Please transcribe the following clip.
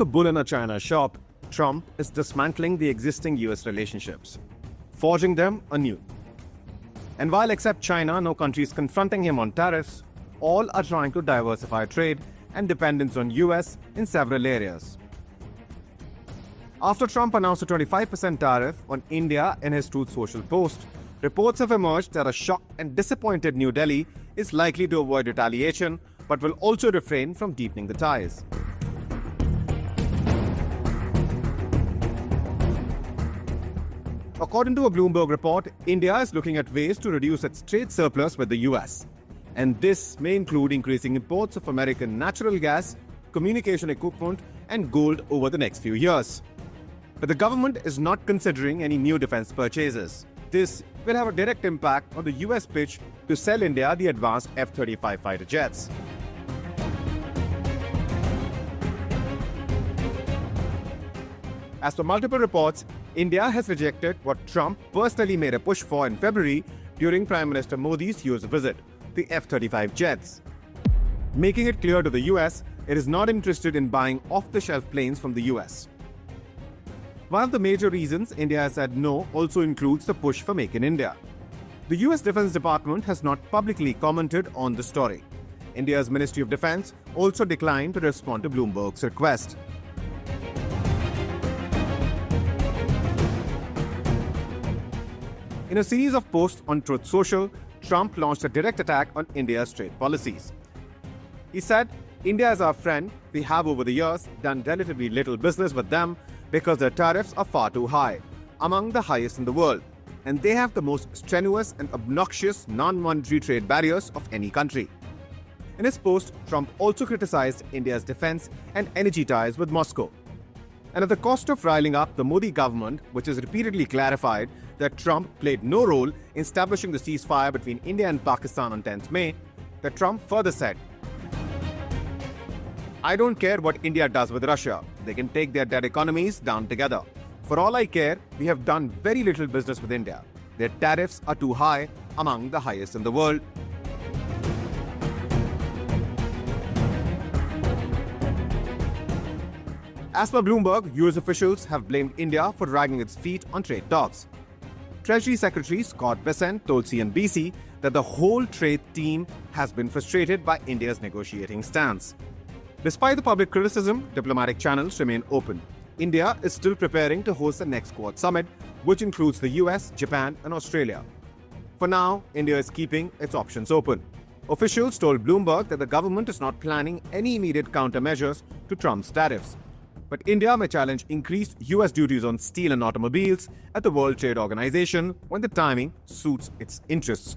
A bull in a China shop, Trump is dismantling the existing US relationships, forging them anew. And while except China, no country is confronting him on tariffs, all are trying to diversify trade and dependence on US in several areas. After Trump announced a 25% tariff on India in his Truth Social post, reports have emerged that a shocked and disappointed New Delhi is likely to avoid retaliation but will also refrain from deepening the ties. According to a Bloomberg report, India is looking at ways to reduce its trade surplus with the US. And this may include increasing imports of American natural gas, communication equipment, and gold over the next few years. But the government is not considering any new defense purchases. This will have a direct impact on the US pitch to sell India the advanced F-35 fighter jets. As per multiple reports, India has rejected what Trump personally made a push for in February during Prime Minister Modi's US visit, the F-35 jets, making it clear to the US it is not interested in buying off-the-shelf planes from the US. One of the major reasons India has said no also includes the push for Make in India. The US Defense Department has not publicly commented on the story. India's Ministry of Defense also declined to respond to Bloomberg's request. In a series of posts on Truth Social, Trump launched a direct attack on India's trade policies. He said, "India is our friend. We have over the years done relatively little business with them because their tariffs are far too high, among the highest in the world, and they have the most strenuous and obnoxious non-monetary trade barriers of any country." In his post, Trump also criticized India's defense and energy ties with Moscow. And at the cost of riling up the Modi government, which has repeatedly clarified that Trump played no role in establishing the ceasefire between India and Pakistan on 10th May, that Trump further said, "I don't care what India does with Russia. They can take their dead economies down together. For all I care, we have done very little business with India. Their tariffs are too high, among the highest in the world." As per Bloomberg, US officials have blamed India for dragging its feet on trade talks. Treasury Secretary Scott Bessent told CNBC that the whole trade team has been frustrated by India's negotiating stance. Despite the public criticism, diplomatic channels remain open. India is still preparing to host the next Quad summit, which includes the US, Japan, and Australia. For now, India is keeping its options open. Officials told Bloomberg that the government is not planning any immediate countermeasures to Trump's tariffs. But India may challenge increased US duties on steel and automobiles at the World Trade Organization when the timing suits its interests.